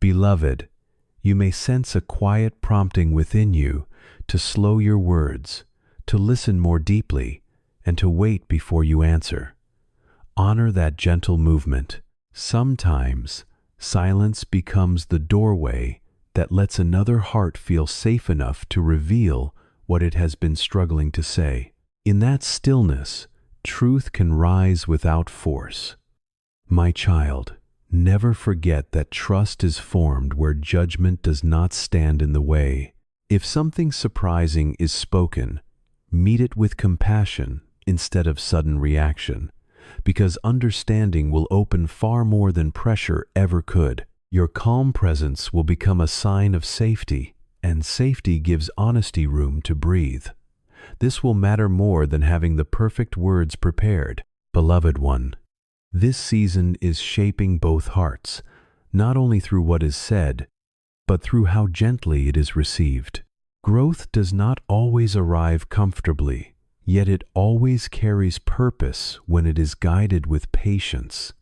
Beloved, you may sense a quiet prompting within you to slow your words, to listen more deeply, and to wait before you answer. Honor that gentle movement. Sometimes, silence becomes the doorway that lets another heart feel safe enough to reveal what it has been struggling to say. In that stillness, truth can rise without force. My child, never forget that trust is formed where judgment does not stand in the way. If something surprising is spoken, meet it with compassion instead of sudden reaction, because understanding will open far more than pressure ever could. Your calm presence will become a sign of safety, and safety gives honesty room to breathe. This will matter more than having the perfect words prepared. Beloved one, this season is shaping both hearts, not only through what is said, but through how gently it is received. Growth does not always arrive comfortably, yet it always carries purpose when it is guided with patience.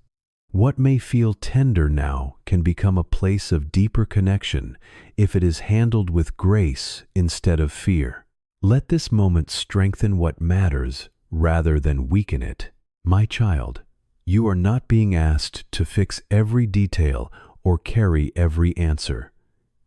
What may feel tender now can become a place of deeper connection if it is handled with grace instead of fear. Let this moment strengthen what matters rather than weaken it. My child, you are not being asked to fix every detail or carry every answer.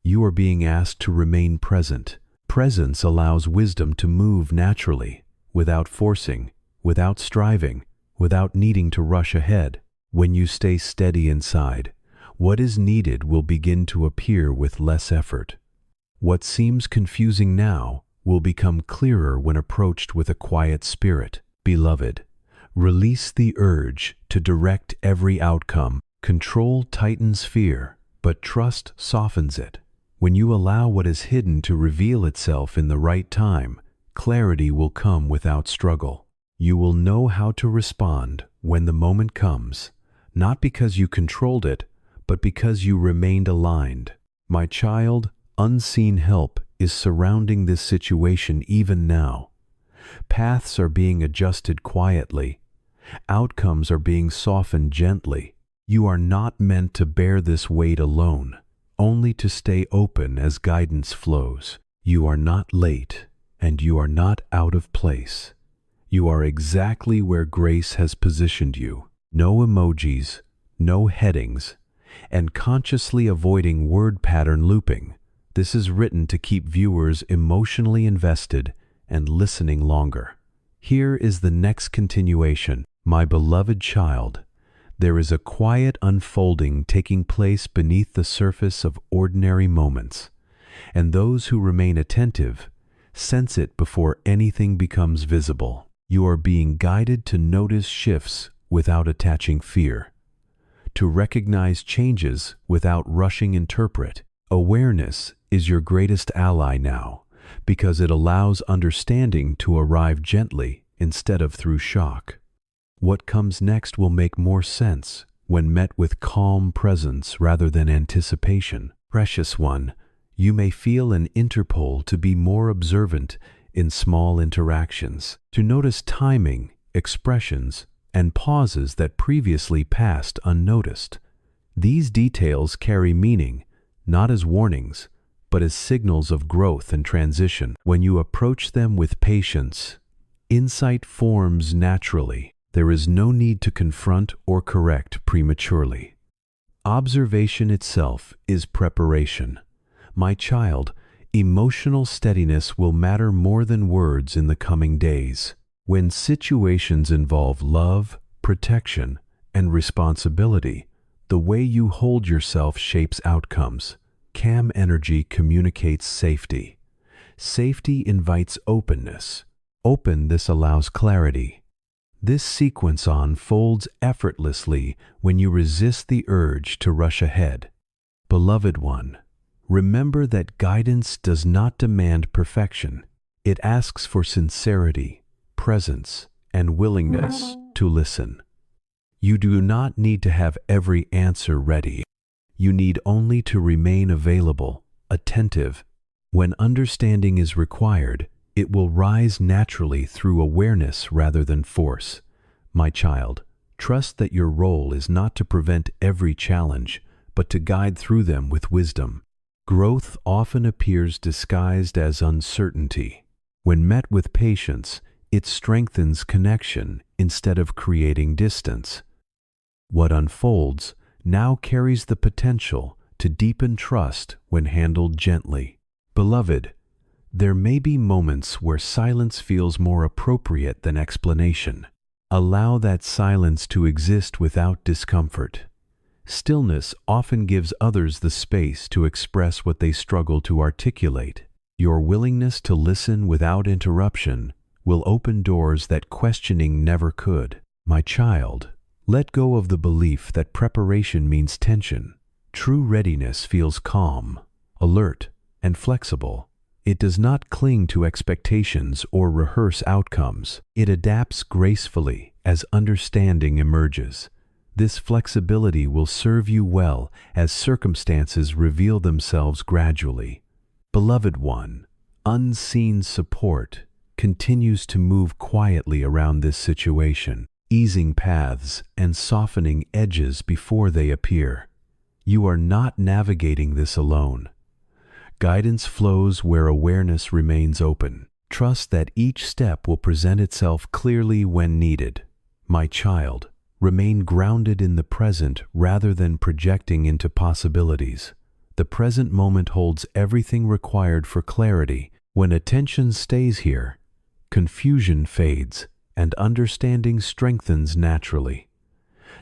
You are being asked to remain present. Presence allows wisdom to move naturally, without forcing, without striving, without needing to rush ahead. When you stay steady inside, what is needed will begin to appear with less effort. What seems confusing now will become clearer when approached with a quiet spirit. Beloved, release the urge to direct every outcome. Control tightens fear, but trust softens it. When you allow what is hidden to reveal itself in the right time, clarity will come without struggle. You will know how to respond when the moment comes, not because you controlled it, but because you remained aligned. My child, unseen help is surrounding this situation even now. Paths are being adjusted quietly. Outcomes are being softened gently. You are not meant to bear this weight alone, only to stay open as guidance flows. You are not late, and you are not out of place. You are exactly where grace has positioned you. No emojis, no headings, and consciously avoiding word pattern looping. This is written to keep viewers emotionally invested and listening longer. Here is the next continuation. My beloved child, there is a quiet unfolding taking place beneath the surface of ordinary moments, and those who remain attentive sense it before anything becomes visible. You are being guided to notice shifts without attaching fear, to recognize changes without rushing interpret. Awareness is your greatest ally now, because it allows understanding to arrive gently instead of through shock. What comes next will make more sense when met with calm presence rather than anticipation. Precious one, you may feel an interpol to be more observant in small interactions, to notice timing, expressions, and pauses that previously passed unnoticed. These details carry meaning, not as warnings, but as signals of growth and transition. When you approach them with patience, insight forms naturally. There is no need to confront or correct prematurely. Observation itself is preparation. My child, emotional steadiness will matter more than words in the coming days. When situations involve love, protection, and responsibility, the way you hold yourself shapes outcomes. Calm energy communicates safety. Safety invites openness. This allows clarity. This sequence unfolds effortlessly when you resist the urge to rush ahead. Beloved one, remember that guidance does not demand perfection. It asks for sincerity, presence, and willingness to listen. You do not need to have every answer ready. You need only to remain available, attentive. When understanding is required, it will rise naturally through awareness rather than force. My child, trust that your role is not to prevent every challenge, but to guide through them with wisdom. Growth often appears disguised as uncertainty. When met with patience, it strengthens connection instead of creating distance. What unfolds now carries the potential to deepen trust when handled gently. Beloved, there may be moments where silence feels more appropriate than explanation. Allow that silence to exist without discomfort. Stillness often gives others the space to express what they struggle to articulate. Your willingness to listen without interruption will open doors that questioning never could. My child, let go of the belief that preparation means tension. True readiness feels calm, alert, and flexible. It does not cling to expectations or rehearse outcomes. It adapts gracefully as understanding emerges. This flexibility will serve you well as circumstances reveal themselves gradually. Beloved one, unseen support continues to move quietly around this situation, easing paths and softening edges before they appear. You are not navigating this alone. Guidance flows where awareness remains open. Trust that each step will present itself clearly when needed. My child, remain grounded in the present rather than projecting into possibilities. The present moment holds everything required for clarity. When attention stays here, confusion fades and understanding strengthens naturally.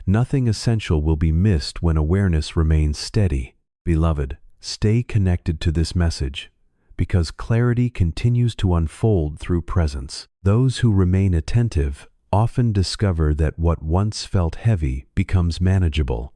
Nothing essential will be missed when awareness remains steady. Beloved, stay connected to this message, because clarity continues to unfold through presence. Those who remain attentive often discover that what once felt heavy becomes manageable,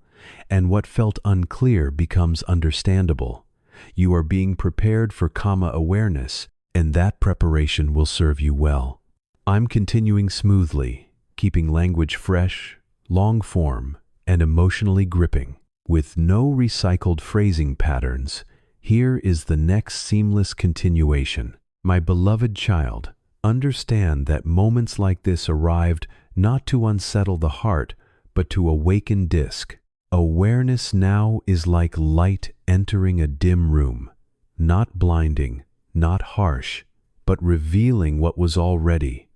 and what felt unclear becomes understandable. You are being prepared for comma awareness, and that preparation will serve you well. I'm continuing smoothly, keeping language fresh, long form, and emotionally gripping. With no recycled phrasing patterns, here is the next seamless continuation. My beloved child, understand that moments like this arrived not to unsettle the heart, but to awaken disc. Awareness now is like light entering a dim room, not blinding, not harsh, but revealing what was already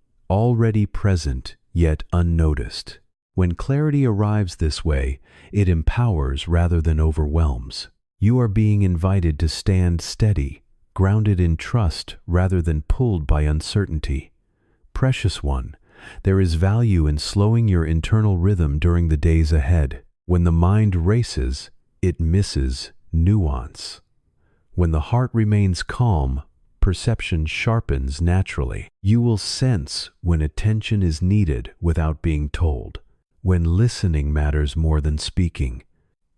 present, yet unnoticed. When clarity arrives this way, it empowers rather than overwhelms. You are being invited to stand steady, grounded in trust rather than pulled by uncertainty. Precious one, there is value in slowing your internal rhythm during the days ahead. When the mind races, it misses nuance. When the heart remains calm, perception sharpens naturally. You will sense when attention is needed without being told. When listening matters more than speaking.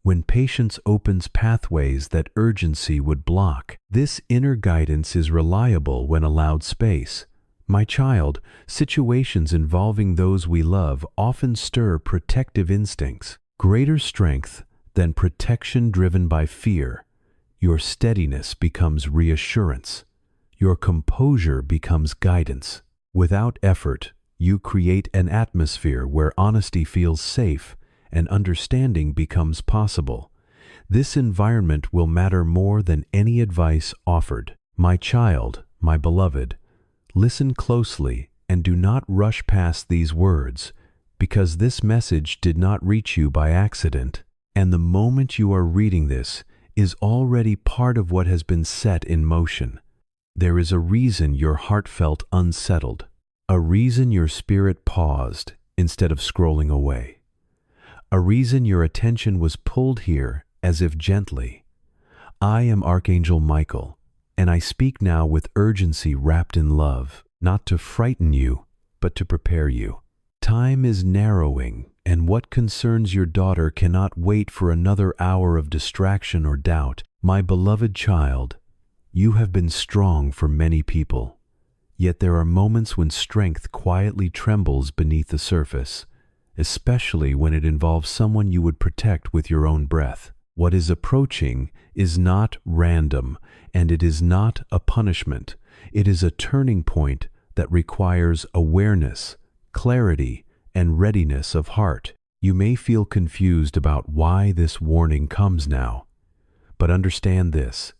When patience opens pathways that urgency would block. This inner guidance is reliable when allowed space. My child, situations involving those we love often stir protective instincts. Greater strength than protection driven by fear. Your steadiness becomes reassurance. Your composure becomes guidance. Without effort, you create an atmosphere where honesty feels safe and understanding becomes possible. This environment will matter more than any advice offered. My child, my beloved, listen closely and do not rush past these words, because this message did not reach you by accident, and the moment you are reading this is already part of what has been set in motion. There is a reason your heart felt unsettled. A reason your spirit paused instead of scrolling away. A reason your attention was pulled here as if gently. I am Archangel Michael, and I speak now with urgency wrapped in love, not to frighten you, but to prepare you. Time is narrowing, and what concerns your daughter cannot wait for another hour of distraction or doubt. My beloved child, you have been strong for many people. Yet there are moments when strength quietly trembles beneath the surface, especially when it involves someone you would protect with your own breath. What is approaching is not random, and it is not a punishment. It is a turning point that requires awareness, clarity, and readiness of heart. You may feel confused about why this warning comes now, but understand this: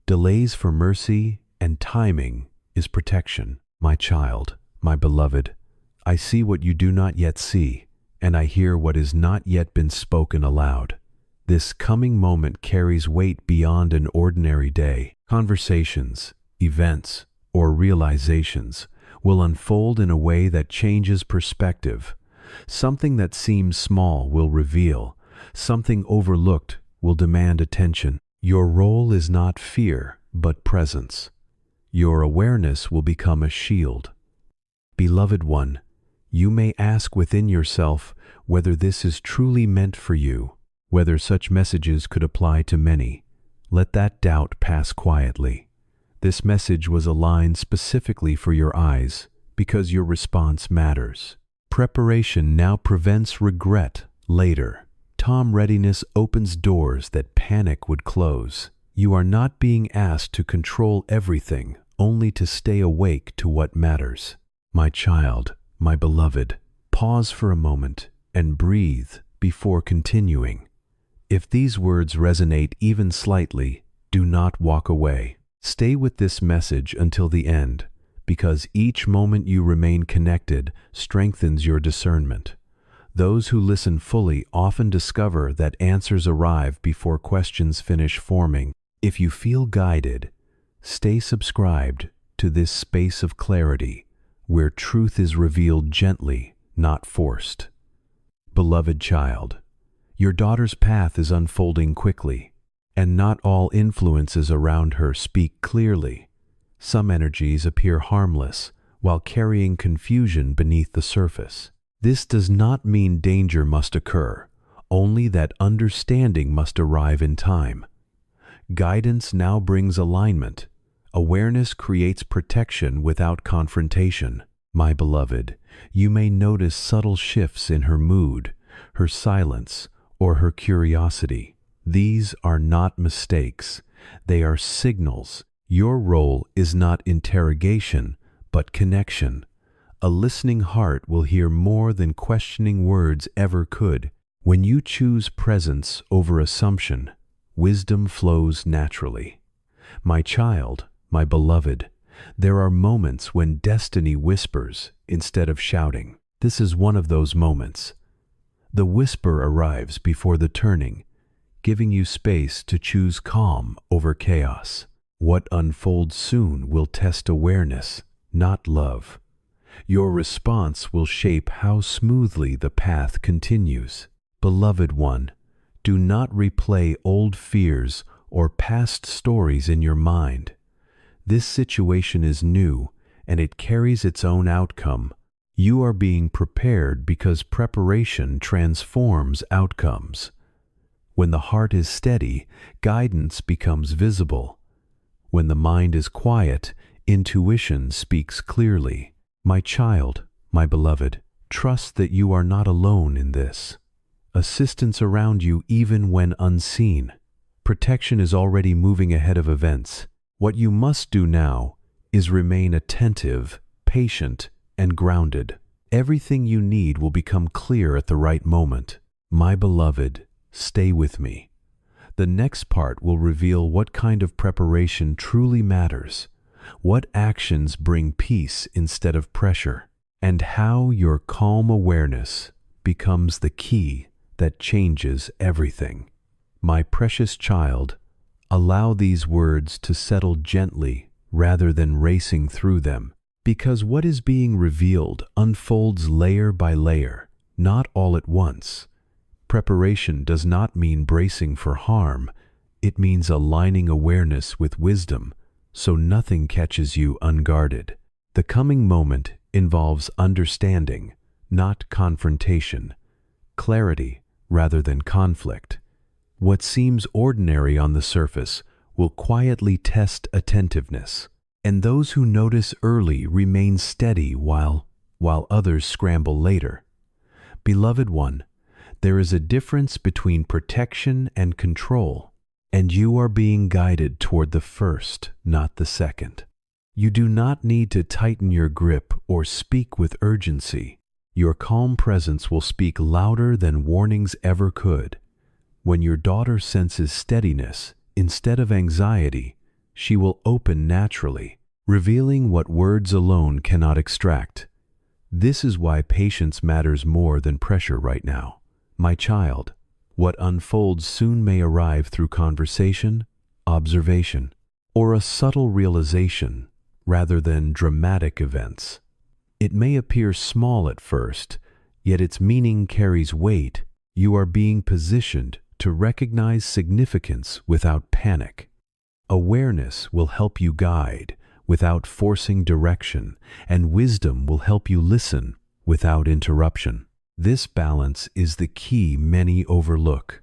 delays for mercy and timing is protection. My child, my beloved, I see what you do not yet see, and I hear what has not yet been spoken aloud. This coming moment carries weight beyond an ordinary day. Conversations, events, or realizations will unfold in a way that changes perspective. Something that seems small will reveal. Something overlooked will demand attention. Your role is not fear, but presence. Your awareness will become a shield. Beloved one, you may ask within yourself whether this is truly meant for you, whether such messages could apply to many. Let that doubt pass quietly. This message was aligned specifically for your eyes because your response matters. Preparation now prevents regret later. Readiness opens doors that panic would close. You are not being asked to control everything, only to stay awake to what matters. My child, my beloved, pause for a moment and breathe before continuing. If these words resonate even slightly, do not walk away. Stay with this message until the end, because each moment you remain connected strengthens your discernment. Those who listen fully often discover that answers arrive before questions finish forming. If you feel guided, stay subscribed to this space of clarity, where truth is revealed gently, not forced. Beloved child, your daughter's path is unfolding quickly, and not all influences around her speak clearly. Some energies appear harmless, while carrying confusion beneath the surface. This does not mean danger must occur, only that understanding must arrive in time. Guidance now brings alignment. Awareness creates protection without confrontation. My beloved, you may notice subtle shifts in her mood, her silence, or her curiosity. These are not mistakes. They are signals. Your role is not interrogation, but connection. A listening heart will hear more than questioning words ever could. When you choose presence over assumption, wisdom flows naturally. My child, my beloved, there are moments when destiny whispers instead of shouting. This is one of those moments. The whisper arrives before the turning, giving you space to choose calm over chaos. What unfolds soon will test awareness, not love. Your response will shape how smoothly the path continues. Beloved one, do not replay old fears or past stories in your mind. This situation is new, and it carries its own outcome. You are being prepared because preparation transforms outcomes. When the heart is steady, guidance becomes visible. When the mind is quiet, intuition speaks clearly. My child, my beloved, trust that you are not alone in this. Assistance around you even when unseen. Protection is already moving ahead of events. What you must do now is remain attentive, patient, and grounded. Everything you need will become clear at the right moment. My beloved, stay with me. The next part will reveal what kind of preparation truly matters, what actions bring peace instead of pressure, and how your calm awareness becomes the key that changes everything. My precious child, allow these words to settle gently rather than racing through them, because what is being revealed unfolds layer by layer, not all at once. Preparation does not mean bracing for harm. It means aligning awareness with wisdom, so nothing catches you unguarded. The coming moment involves understanding, not confrontation, clarity rather than conflict. What seems ordinary on the surface will quietly test attentiveness, and those who notice early remain steady while others scramble later. Beloved one, there is a difference between protection and control, and you are being guided toward the first, not the second. You do not need to tighten your grip or speak with urgency. Your calm presence will speak louder than warnings ever could. When your daughter senses steadiness instead of anxiety, she will open naturally, revealing what words alone cannot extract. This is why patience matters more than pressure right now. My child, what unfolds soon may arrive through conversation, observation, or a subtle realization rather than dramatic events. It may appear small at first, yet its meaning carries weight. You are being positioned to recognize significance without panic. Awareness will help you guide without forcing direction, and wisdom will help you listen without interruption. This balance is the key many overlook.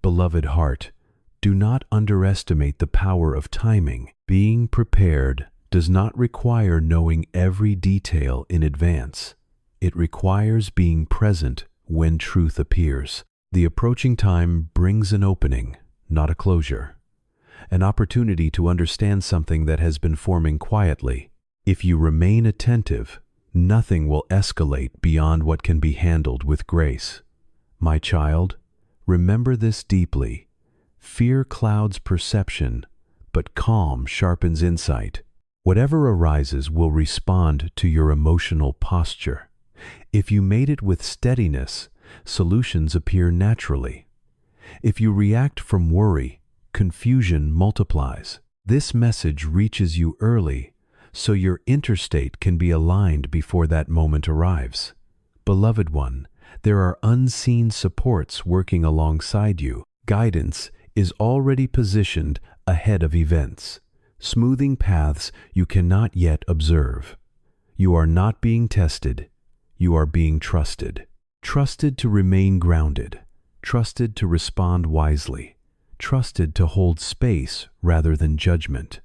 Beloved heart, do not underestimate the power of timing. Being prepared does not require knowing every detail in advance. It requires being present when truth appears. The approaching time brings an opening, not a closure. An opportunity to understand something that has been forming quietly. If you remain attentive, nothing will escalate beyond what can be handled with grace. My child, remember this deeply. Fear clouds perception, but calm sharpens insight. Whatever arises will respond to your emotional posture. If you made it with steadiness, solutions appear naturally. If you react from worry, confusion multiplies. This message reaches you early, so your interstate can be aligned before that moment arrives. Beloved one, there are unseen supports working alongside you. Guidance is already positioned ahead of events, smoothing paths you cannot yet observe. You are not being tested, you are being trusted. Trusted to remain grounded, trusted to respond wisely, trusted to hold space rather than judgment.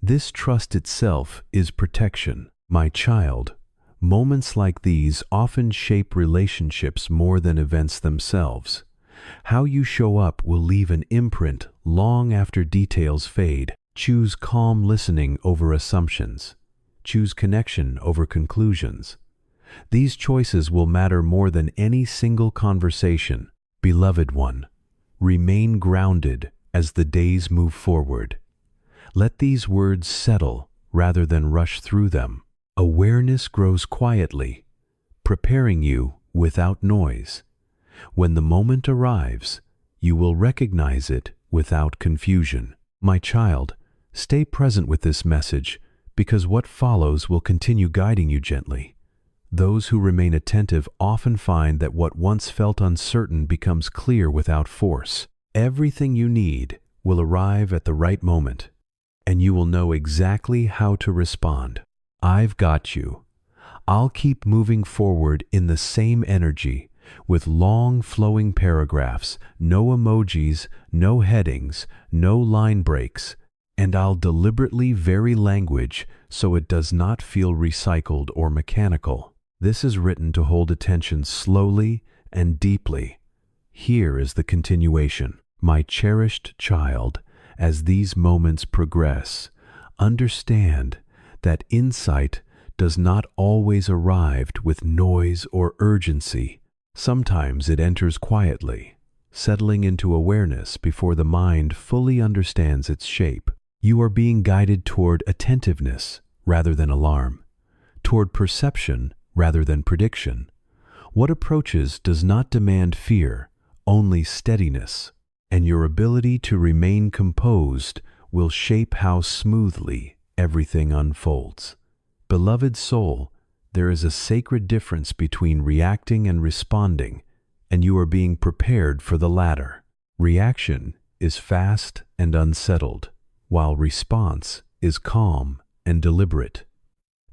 This trust itself is protection. My child, moments like these often shape relationships more than events themselves. How you show up will leave an imprint long after details fade. Choose calm listening over assumptions. Choose connection over conclusions. These choices will matter more than any single conversation. Beloved one, remain grounded as the days move forward. Let these words settle rather than rush through them. Awareness grows quietly, preparing you without noise. When the moment arrives, you will recognize it without confusion. My child, stay present with this message, because what follows will continue guiding you gently. Those who remain attentive often find that what once felt uncertain becomes clear without force. Everything you need will arrive at the right moment, and you will know exactly how to respond. I've got you. I'll keep moving forward in the same energy, with long flowing paragraphs, no emojis, no headings, no line breaks, and I'll deliberately vary language so it does not feel recycled or mechanical. This is written to hold attention slowly and deeply. Here is the continuation. My cherished child, as these moments progress, understand that insight does not always arrive with noise or urgency. Sometimes it enters quietly, settling into awareness before the mind fully understands its shape. You are being guided toward attentiveness rather than alarm, toward perception rather than prediction. What approaches does not demand fear, only steadiness, and your ability to remain composed will shape how smoothly everything unfolds. Beloved soul, there is a sacred difference between reacting and responding, and you are being prepared for the latter. Reaction is fast and unsettled, while response is calm and deliberate.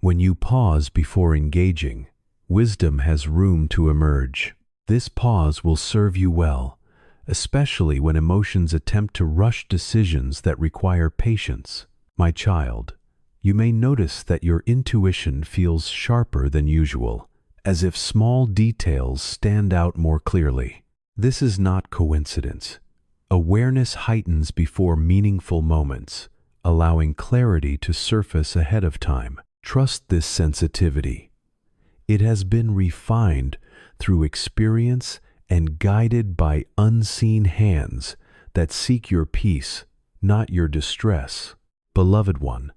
When you pause before engaging, wisdom has room to emerge. This pause will serve you well, especially when emotions attempt to rush decisions that require patience. My child, you may notice that your intuition feels sharper than usual, as if small details stand out more clearly. This is not coincidence. Awareness heightens before meaningful moments, allowing clarity to surface ahead of time. Trust this sensitivity. It has been refined through experience and guided by unseen hands that seek your peace, not your distress. Beloved one,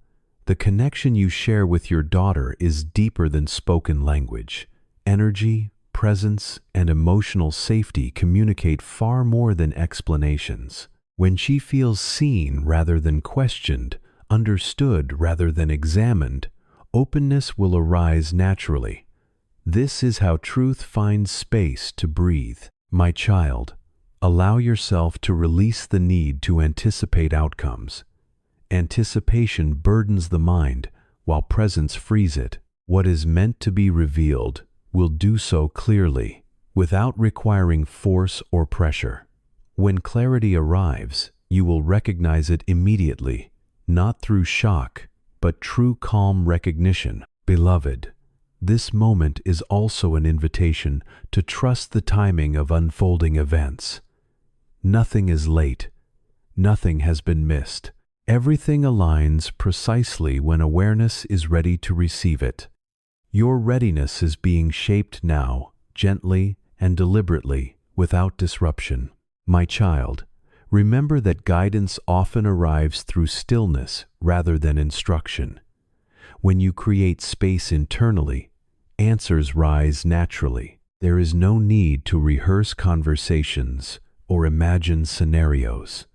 the connection you share with your daughter is deeper than spoken language. Energy, presence, and emotional safety communicate far more than explanations. When she feels seen rather than questioned, understood rather than examined, openness will arise naturally. This is how truth finds space to breathe. My child, allow yourself to release the need to anticipate outcomes. Anticipation burdens the mind, while presence frees it. What is meant to be revealed will do so clearly, without requiring force or pressure. When clarity arrives, you will recognize it immediately, not through shock, but true calm recognition. Beloved, this moment is also an invitation to trust the timing of unfolding events. Nothing is late. Nothing has been missed. Everything aligns precisely when awareness is ready to receive it. Your readiness is being shaped now, gently and deliberately, without disruption. My child, remember that guidance often arrives through stillness rather than instruction. When you create space internally, answers rise naturally. There is no need to rehearse conversations or imagine scenarios.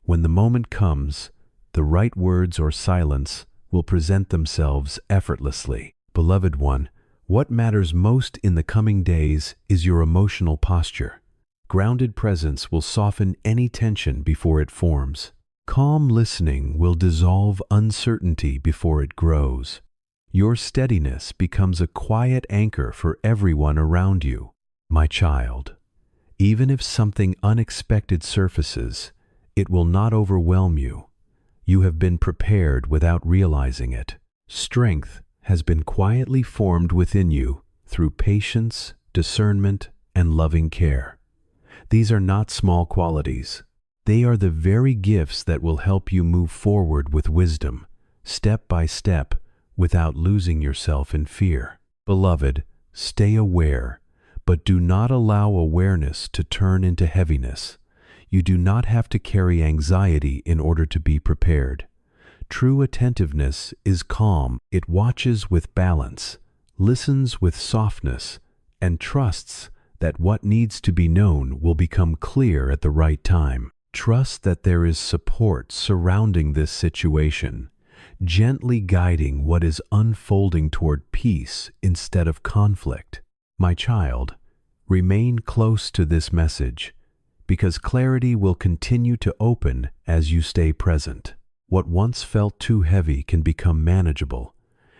When the moment comes, the right words or silence will present themselves effortlessly. Beloved one, what matters most in the coming days is your emotional posture. Grounded presence will soften any tension before it forms. Calm listening will dissolve uncertainty before it grows. Your steadiness becomes a quiet anchor for everyone around you. My child, even if something unexpected surfaces, it will not overwhelm you. You have been prepared without realizing it. Strength has been quietly formed within you through patience, discernment, and loving care. These are not small qualities. They are the very gifts that will help you move forward with wisdom, step by step, without losing yourself in fear. Beloved, stay aware, but do not allow awareness to turn into heaviness. You do not have to carry anxiety in order to be prepared. True attentiveness is calm. It watches with balance, listens with softness, and trusts that what needs to be known will become clear at the right time. Trust that there is support surrounding this situation, gently guiding what is unfolding toward peace instead of conflict. My child, remain close to this message, because clarity will continue to open as you stay present. What once felt too heavy can become manageable,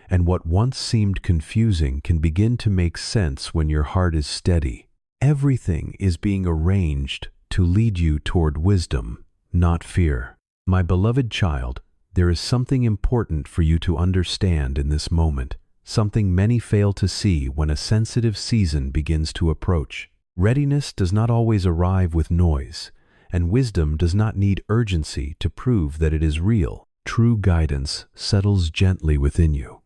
and what once seemed confusing can begin to make sense when your heart is steady. Everything is being arranged to lead you toward wisdom, not fear. My beloved child, there is something important for you to understand in this moment, something many fail to see when a sensitive season begins to approach. Readiness does not always arrive with noise, and wisdom does not need urgency to prove that it is real. True guidance settles gently within you.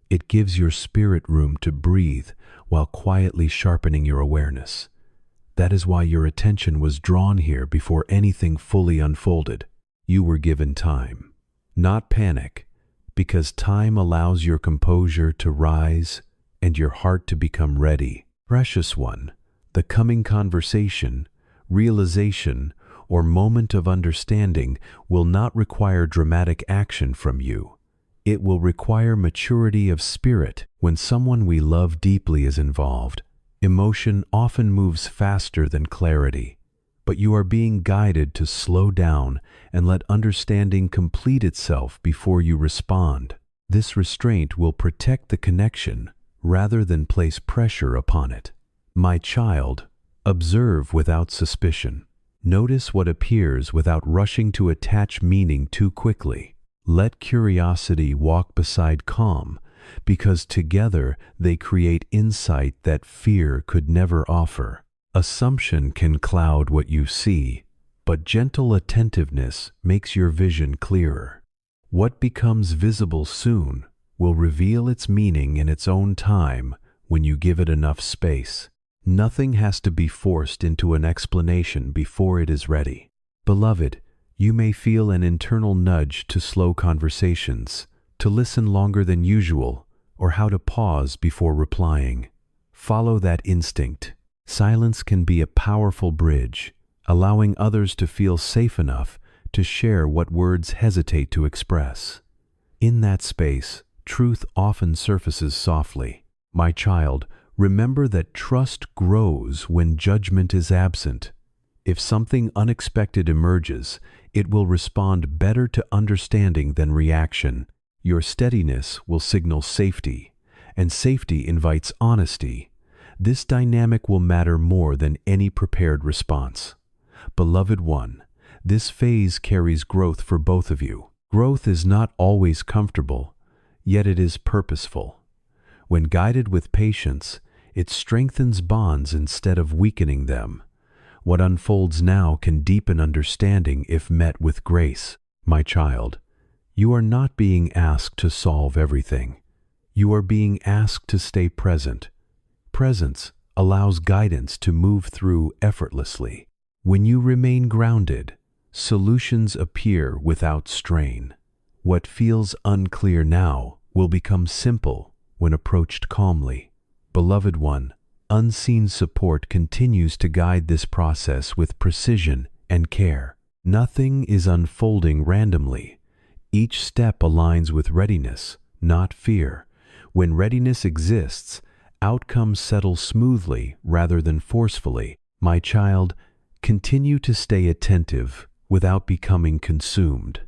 It gives your spirit room to breathe while quietly sharpening your awareness. That is why your attention was drawn here before anything fully unfolded. You were given time, not panic, because time allows your composure to rise and your heart to become ready. Precious one, the coming conversation, realization, or moment of understanding will not require dramatic action from you. It will require maturity of spirit. When someone we love deeply is involved, emotion often moves faster than clarity, but you are being guided to slow down and let understanding complete itself before you respond. This restraint will protect the connection rather than place pressure upon it. My child, observe without suspicion. Notice what appears without rushing to attach meaning too quickly. Let curiosity walk beside calm, because together they create insight that fear could never offer. Assumption can cloud what you see, but gentle attentiveness makes your vision clearer. What becomes visible soon will reveal its meaning in its own time when you give it enough space. Nothing has to be forced into an explanation before it is ready. Beloved, you may feel an internal nudge to slow conversations, to listen longer than usual, or how to pause before replying. Follow that instinct. Silence can be a powerful bridge, allowing others to feel safe enough to share what words hesitate to express. In that space, truth often surfaces softly. My child, remember that trust grows when judgment is absent. If something unexpected emerges, it will respond better to understanding than reaction. Your steadiness will signal safety, and safety invites honesty. This dynamic will matter more than any prepared response. Beloved one, this phase carries growth for both of you. Growth is not always comfortable, yet it is purposeful. When guided with patience, it strengthens bonds instead of weakening them. What unfolds now can deepen understanding if met with grace. My child, you are not being asked to solve everything. You are being asked to stay present. Presence allows guidance to move through effortlessly. When you remain grounded, solutions appear without strain. What feels unclear now will become simple when approached calmly. Beloved one, unseen support continues to guide this process with precision and care. Nothing is unfolding randomly. Each step aligns with readiness, not fear. When readiness exists, outcomes settle smoothly rather than forcefully. My child, continue to stay attentive without becoming consumed.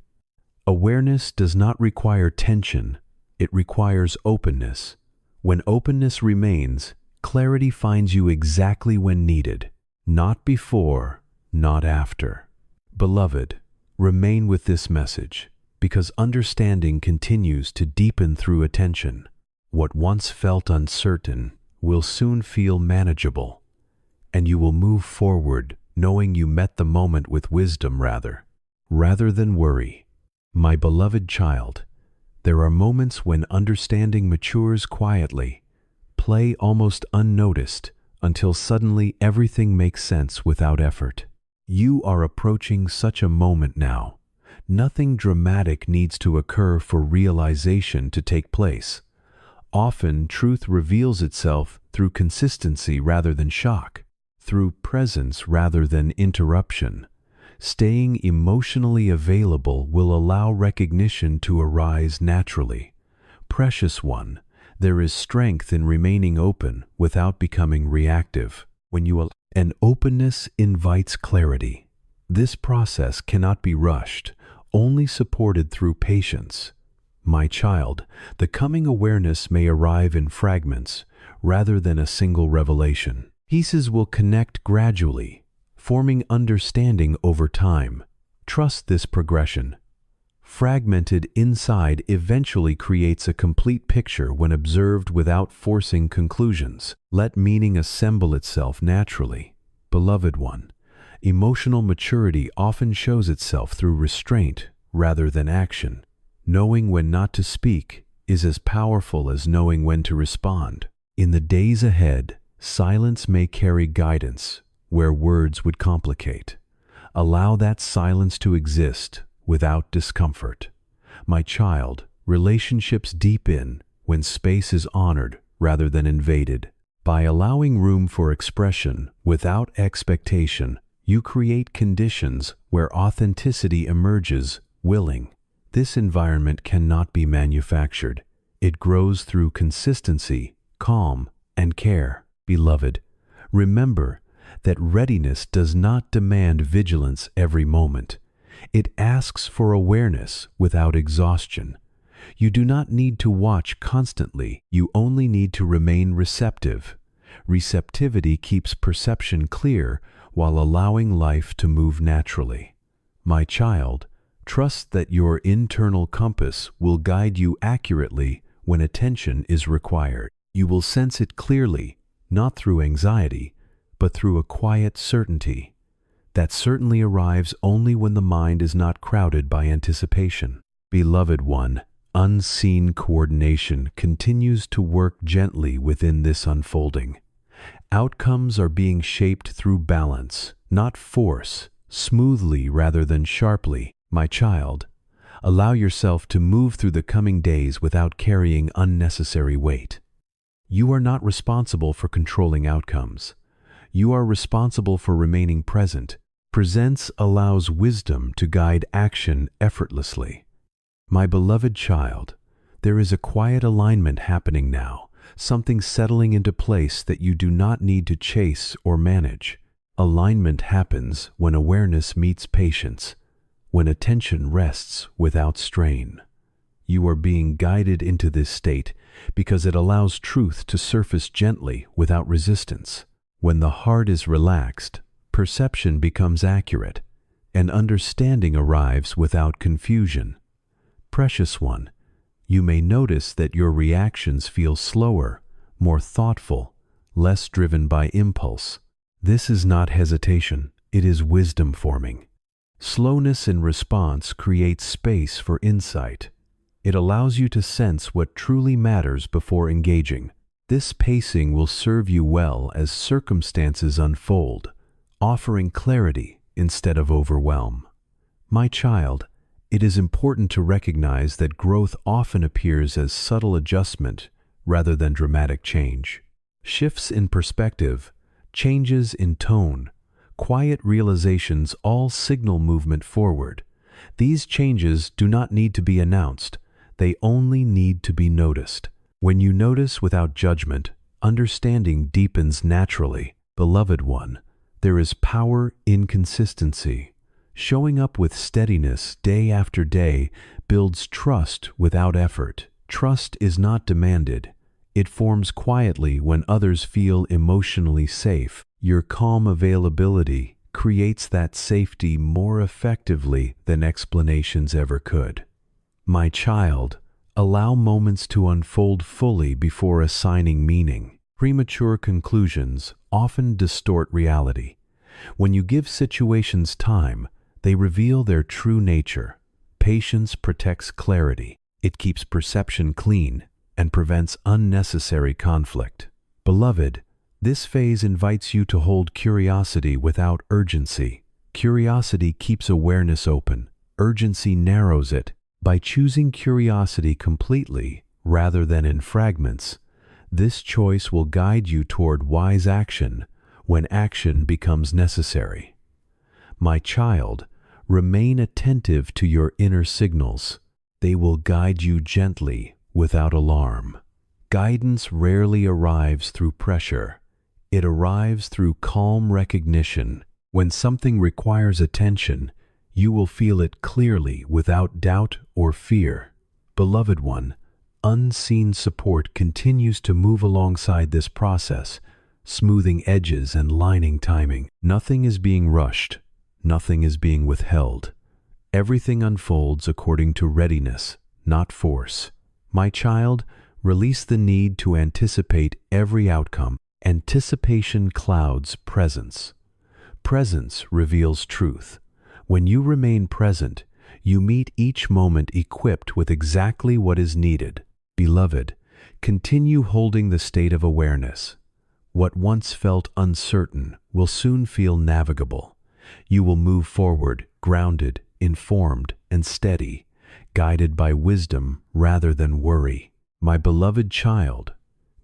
Awareness does not require tension, it requires openness. When openness remains, clarity finds you exactly when needed, not before, not after. Beloved, remain with this message, because understanding continues to deepen through attention. What once felt uncertain will soon feel manageable, and you will move forward knowing you met the moment with wisdom rather than worry. My beloved child, there are moments when understanding matures quietly, play almost unnoticed, until suddenly everything makes sense without effort. You are approaching such a moment now. Nothing dramatic needs to occur for realization to take place. Often, truth reveals itself through consistency rather than shock, through presence rather than interruption. Staying emotionally available will allow recognition to arise naturally. Precious one, there is strength in remaining open without becoming reactive. And openness invites clarity. This process cannot be rushed, only supported through patience. My child, the coming awareness may arrive in fragments rather than a single revelation. Pieces will connect gradually, forming understanding over time. Trust this progression. Fragmented insight eventually creates a complete picture when observed without forcing conclusions. Let meaning assemble itself naturally. Beloved one, emotional maturity often shows itself through restraint rather than action. Knowing when not to speak is as powerful as knowing when to respond. In the days ahead, silence may carry guidance where words would complicate. Allow that silence to exist without discomfort. My child, relationships deepen when space is honored rather than invaded. By allowing room for expression without expectation, you create conditions where authenticity emerges willing. This environment cannot be manufactured. It grows through consistency, calm, and care. Beloved, remember that readiness does not demand vigilance every moment. It asks for awareness without exhaustion. You do not need to watch constantly. You only need to remain receptive. Receptivity keeps perception clear while allowing life to move naturally. My child, trust that your internal compass will guide you accurately when attention is required. You will sense it clearly, not through anxiety, but through a quiet certainty. That certainly arrives only when the mind is not crowded by anticipation. Beloved one, unseen coordination continues to work gently within this unfolding. Outcomes are being shaped through balance, not force, smoothly rather than sharply. My child, allow yourself to move through the coming days without carrying unnecessary weight. You are not responsible for controlling outcomes. You are responsible for remaining present. Presence allows wisdom to guide action effortlessly. My beloved child, there is a quiet alignment happening now, something settling into place that you do not need to chase or manage. Alignment happens when awareness meets patience, when attention rests without strain. You are being guided into this state because it allows truth to surface gently without resistance. When the heart is relaxed, perception becomes accurate, and understanding arrives without confusion. Precious one, you may notice that your reactions feel slower, more thoughtful, less driven by impulse. This is not hesitation, it is wisdom forming. Slowness in response creates space for insight. It allows you to sense what truly matters before engaging. This pacing will serve you well as circumstances unfold, offering clarity instead of overwhelm. My child, it is important to recognize that growth often appears as subtle adjustment rather than dramatic change. Shifts in perspective, changes in tone, quiet realizations all signal movement forward. These changes do not need to be announced, they only need to be noticed. When you notice without judgment, understanding deepens naturally. Beloved one, there is power in consistency. Showing up with steadiness day after day builds trust without effort. Trust is not demanded. It forms quietly when others feel emotionally safe. Your calm availability creates that safety more effectively than explanations ever could. My child, allow moments to unfold fully before assigning meaning. Premature conclusions often distort reality. When you give situations time, they reveal their true nature. Patience protects clarity. It keeps perception clean and prevents unnecessary conflict. Beloved, this phase invites you to hold curiosity without urgency. Curiosity keeps awareness open. Urgency narrows it. By choosing curiosity completely rather than in fragments, this choice will guide you toward wise action when action becomes necessary. My child, remain attentive to your inner signals. They will guide you gently without alarm. Guidance rarely arrives through pressure. It arrives through calm recognition. When something requires attention, you will feel it clearly without doubt or fear. Beloved one, unseen support continues to move alongside this process, smoothing edges and lining timing. Nothing is being rushed. Nothing is being withheld. Everything unfolds according to readiness, not force. My child, release the need to anticipate every outcome. Anticipation clouds presence. Presence reveals truth. When you remain present, you meet each moment equipped with exactly what is needed. Beloved, continue holding the state of awareness. What once felt uncertain will soon feel navigable. You will move forward, grounded, informed, and steady, guided by wisdom rather than worry. My beloved child,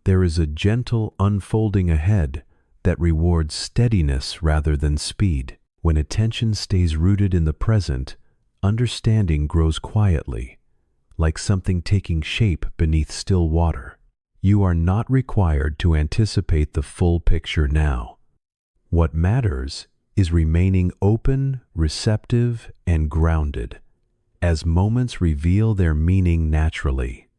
there is a gentle unfolding ahead that rewards steadiness rather than speed. When attention stays rooted in the present, understanding grows quietly, like something taking shape beneath still water. You are not required to anticipate the full picture now. What matters is remaining open, receptive, and grounded, as moments reveal their meaning naturally.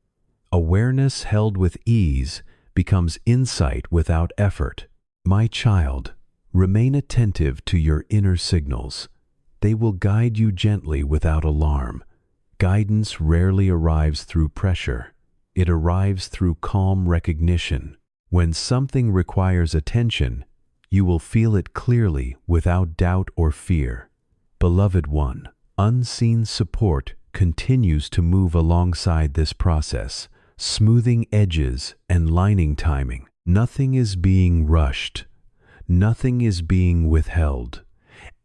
Awareness held with ease becomes insight without effort. My child, remain attentive to your inner signals. They will guide you gently without alarm. Guidance rarely arrives through pressure. It arrives through calm recognition. When something requires attention, you will feel it clearly without doubt or fear. Beloved one, unseen support continues to move alongside this process, smoothing edges and lining timing. Nothing is being rushed. Nothing is being withheld.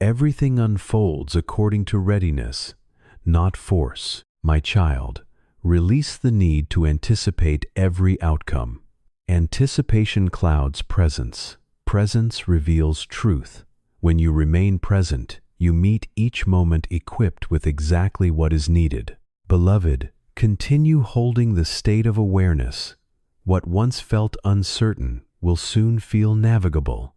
Everything unfolds according to readiness, not force. My child, release the need to anticipate every outcome. Anticipation clouds presence. Presence reveals truth. When you remain present, you meet each moment equipped with exactly what is needed. Beloved, continue holding the state of awareness. What once felt uncertain will soon feel navigable.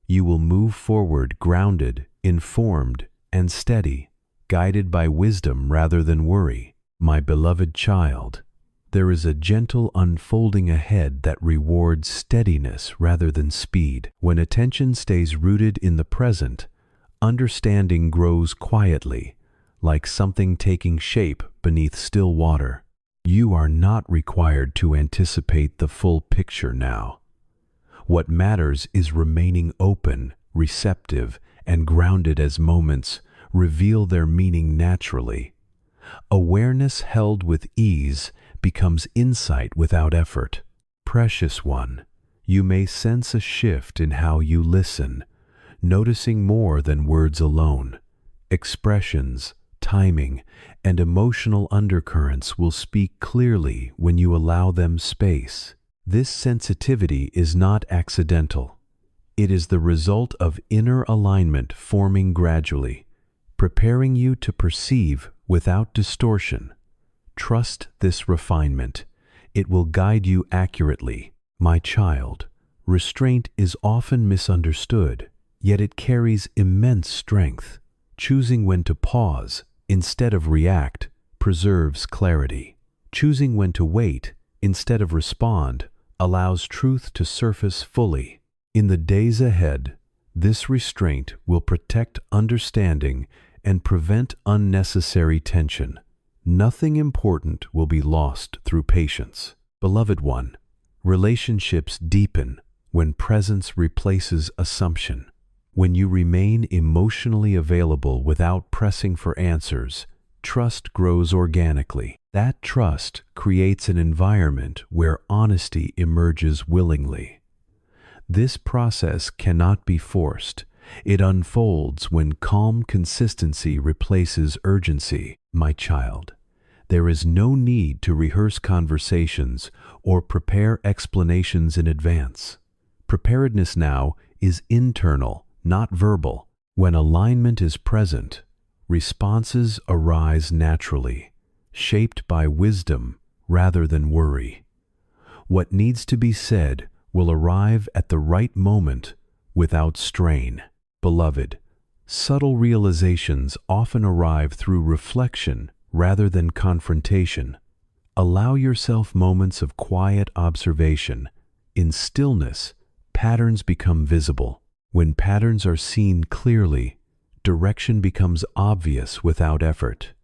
You will move forward grounded, informed, and steady, guided by wisdom rather than worry. My beloved child, there is a gentle unfolding ahead that rewards steadiness rather than speed. When attention stays rooted in the present, understanding grows quietly, like something taking shape beneath still water. You are not required to anticipate the full picture now. What matters is remaining open, receptive, and grounded as moments reveal their meaning naturally. Awareness held with ease becomes insight without effort. Precious one, you may sense a shift in how you listen, noticing more than words alone. Expressions, timing, and emotional undercurrents will speak clearly when you allow them space. This sensitivity is not accidental. It is the result of inner alignment forming gradually, preparing you to perceive without distortion. Trust this refinement. It will guide you accurately. My child, restraint is often misunderstood, yet it carries immense strength. Choosing when to pause instead of react preserves clarity. Choosing when to wait instead of respond allows truth to surface fully. In the days ahead, this restraint will protect understanding and prevent unnecessary tension. Nothing important will be lost through patience. Beloved one, relationships deepen when presence replaces assumption. When you remain emotionally available without pressing for answers, trust grows organically. That trust creates an environment where honesty emerges willingly. This process cannot be forced. It unfolds when calm consistency replaces urgency. My child, there is no need to rehearse conversations or prepare explanations in advance. Preparedness now is internal, not verbal. When alignment is present, responses arise naturally, shaped by wisdom rather than worry. What needs to be said will arrive at the right moment without strain. Beloved, subtle realizations often arrive through reflection rather than confrontation. Allow yourself moments of quiet observation. In stillness, patterns become visible. When patterns are seen clearly, direction becomes obvious without effort.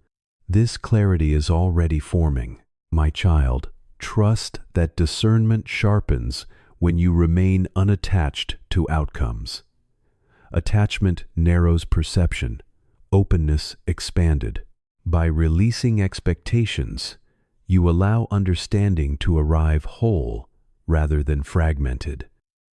This clarity is already forming. My child, trust that discernment sharpens when you remain unattached to outcomes. Attachment narrows perception, openness expanded. By releasing expectations, you allow understanding to arrive whole rather than fragmented.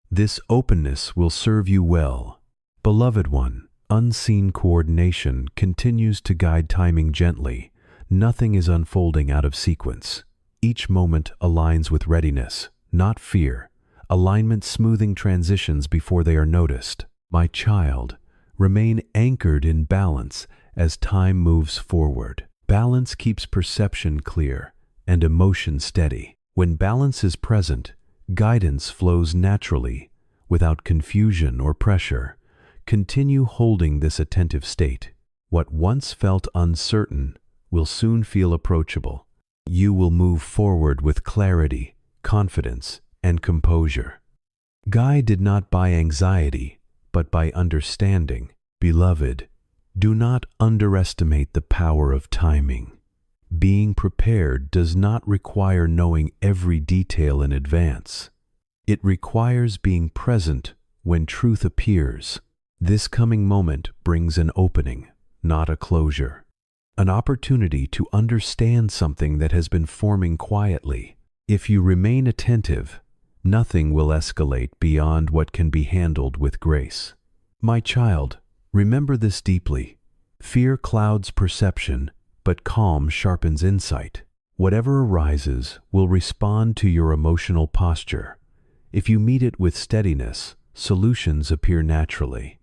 This openness will serve you well. Beloved one, unseen coordination continues to guide timing gently. Nothing is unfolding out of sequence. Each moment aligns with readiness, not fear. Alignment smoothing transitions before they are noticed. My child, remain anchored in balance as time moves forward. Balance keeps perception clear and emotion steady. When balance is present, guidance flows naturally, without confusion or pressure. Continue holding this attentive state. What once felt uncertain will soon feel approachable. You will move forward with clarity, confidence, and composure. Guy did not buy anxiety, but by understanding. Beloved, do not underestimate the power of timing. Being prepared does not require knowing every detail in advance. It requires being present when truth appears. This coming moment brings an opening, not a closure. an opportunity to understand something that has been forming quietly. If you remain attentive, nothing will escalate beyond what can be handled with grace. My child, remember this deeply. Fear clouds perception, but calm sharpens insight. Whatever arises will respond to your emotional posture. If you meet it with steadiness, solutions appear naturally.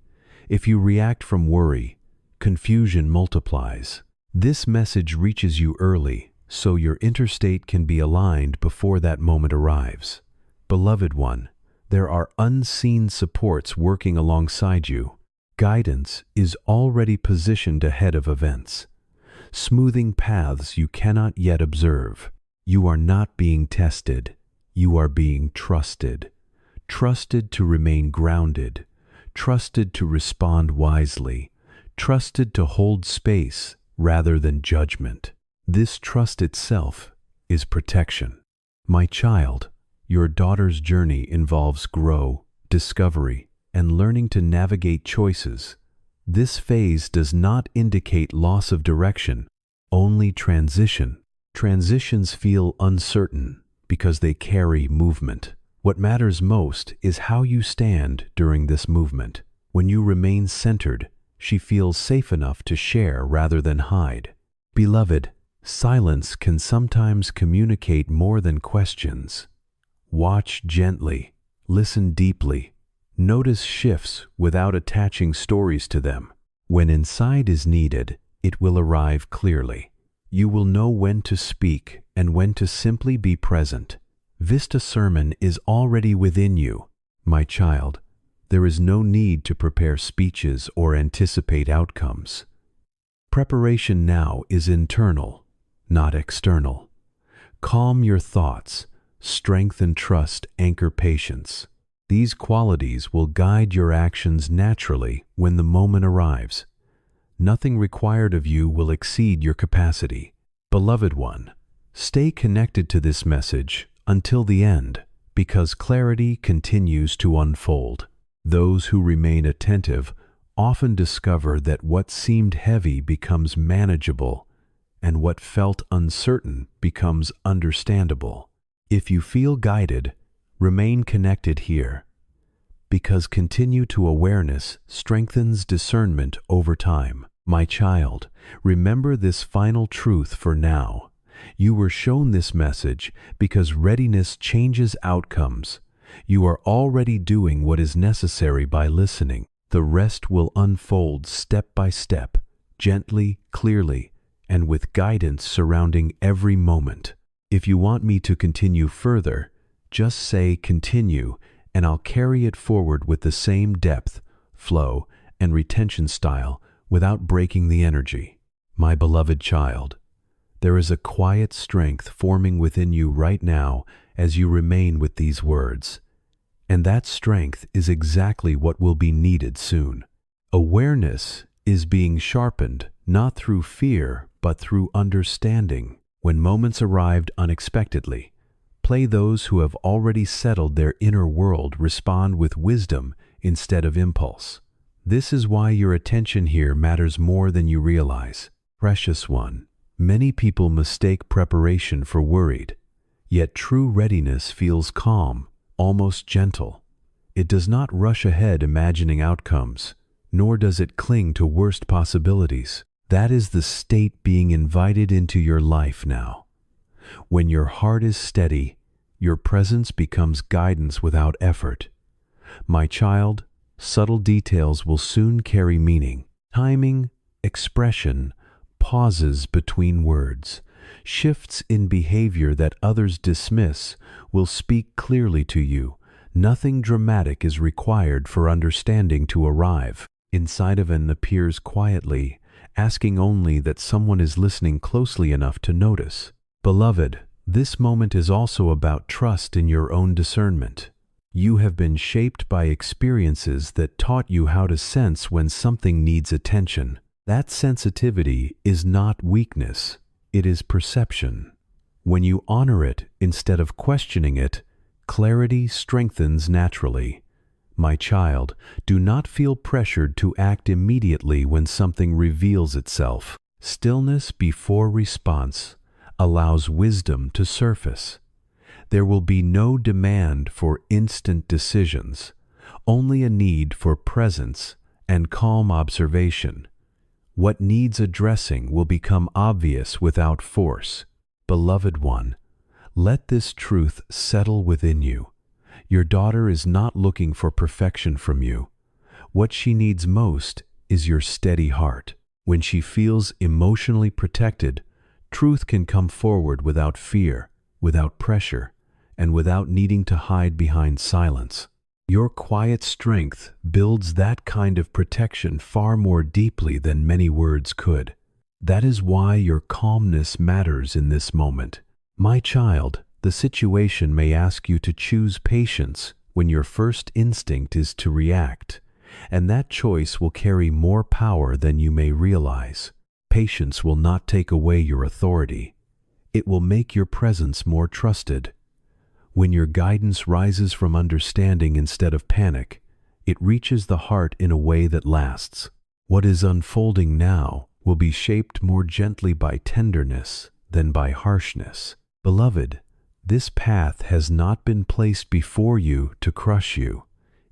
If you react from worry, confusion multiplies. This message reaches you early, so your interstate can be aligned before that moment arrives. Beloved one, there are unseen supports working alongside you. Guidance is already positioned ahead of events, smoothing paths you cannot yet observe. You are not being tested. You are being trusted. Trusted to remain grounded. Trusted to respond wisely. Trusted to hold space rather than judgment. This trust itself is protection. My child, your daughter's journey involves growth, discovery, and learning to navigate choices. This phase does not indicate loss of direction, only transition. Transitions feel uncertain because they carry movement. What matters most is how you stand during this movement. When you remain centered, she feels safe enough to share rather than hide. Beloved, silence can sometimes communicate more than questions. Watch gently, listen deeply, notice shifts without attaching stories to them. When insight is needed, it will arrive clearly. You will know when to speak and when to simply be present. Vista sermon is already within you. My child, there is no need to prepare speeches or anticipate outcomes. Preparation now is internal, not external. Calm your thoughts. Strength and trust anchor patience. These qualities will guide your actions naturally when the moment arrives. Nothing required of you will exceed your capacity. Beloved one, stay connected to this message until the end, because clarity continues to unfold. Those who remain attentive often discover that what seemed heavy becomes manageable, and what felt uncertain becomes understandable. If you feel guided, remain connected here, because continue to awareness strengthens discernment over time. My child, remember this final truth for now. You were shown this message because readiness changes outcomes. You are already doing what is necessary by listening. The rest will unfold step by step, gently, clearly, and with guidance surrounding every moment. If you want me to continue further, just say continue, and I'll carry it forward with the same depth, flow, and retention style without breaking the energy. My beloved child, there is a quiet strength forming within you right now as you remain with these words. And that strength is exactly what will be needed soon. Awareness is being sharpened, not through fear, but through understanding. When moments arrived unexpectedly, play those who have already settled their inner world respond with wisdom instead of impulse. This is why your attention here matters more than you realize. Precious one, many people mistake preparation for worried, yet true readiness feels calm, almost gentle. It does not rush ahead imagining outcomes, nor does it cling to worst possibilities. That is the state being invited into your life now. When your heart is steady, your presence becomes guidance without effort. My child, subtle details will soon carry meaning. Timing, expression, pauses between words, shifts in behavior that others dismiss will speak clearly to you. Nothing dramatic is required for understanding to arrive. Inside of an appears quietly, asking only that someone is listening closely enough to notice. Beloved, this moment is also about trust in your own discernment. You have been shaped by experiences that taught you how to sense when something needs attention. That sensitivity is not weakness, it is perception. When you honor it instead of questioning it, clarity strengthens naturally. My child, do not feel pressured to act immediately when something reveals itself. Stillness before response allows wisdom to surface. There will be no demand for instant decisions, only a need for presence and calm observation. What needs addressing will become obvious without force. Beloved one, let this truth settle within you. Your daughter is not looking for perfection from you. What she needs most is your steady heart. When she feels emotionally protected, truth can come forward without fear, without pressure, and without needing to hide behind silence. Your quiet strength builds that kind of protection far more deeply than many words could. That is why your calmness matters in this moment. My child, the situation may ask you to choose patience when your first instinct is to react, and that choice will carry more power than you may realize. Patience will not take away your authority. It will make your presence more trusted. When your guidance rises from understanding instead of panic, it reaches the heart in a way that lasts. What is unfolding now will be shaped more gently by tenderness than by harshness. Beloved, this path has not been placed before you to crush you.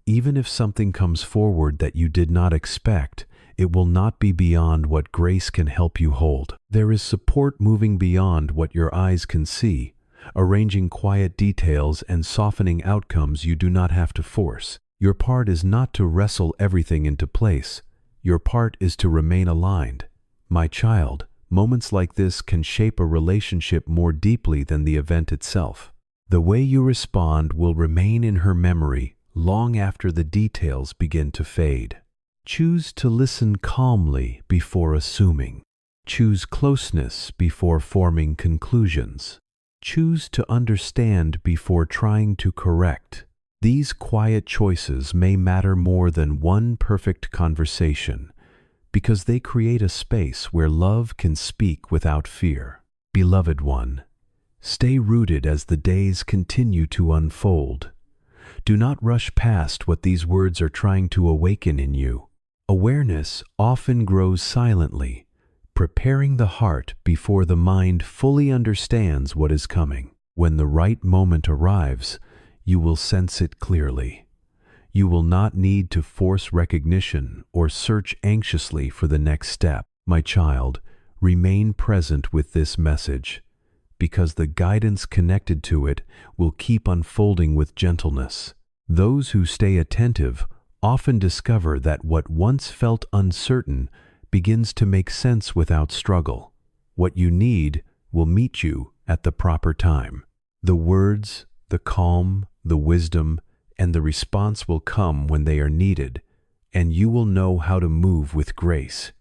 Even if something comes forward that you did not expect, it will not be beyond what grace can help you hold. There is support moving beyond what your eyes can see, arranging quiet details and softening outcomes you do not have to force. Your part is not to wrestle everything into place. Your part is to remain aligned. My child, moments like this can shape a relationship more deeply than the event itself. The way you respond will remain in her memory long after the details begin to fade. Choose to listen calmly before assuming. Choose closeness before forming conclusions. Choose to understand before trying to correct. These quiet choices may matter more than one perfect conversation, because they create a space where love can speak without fear. Beloved one, stay rooted as the days continue to unfold. Do not rush past what these words are trying to awaken in you. Awareness often grows silently, preparing the heart before the mind fully understands what is coming. When the right moment arrives, you will sense it clearly. You will not need to force recognition or search anxiously for the next step. My child, remain present with this message, because the guidance connected to it will keep unfolding with gentleness. Those who stay attentive often discover that what once felt uncertain begins to make sense without struggle. What you need will meet you at the proper time. The words, the calm, the wisdom, and the response will come when they are needed, and you will know how to move with grace.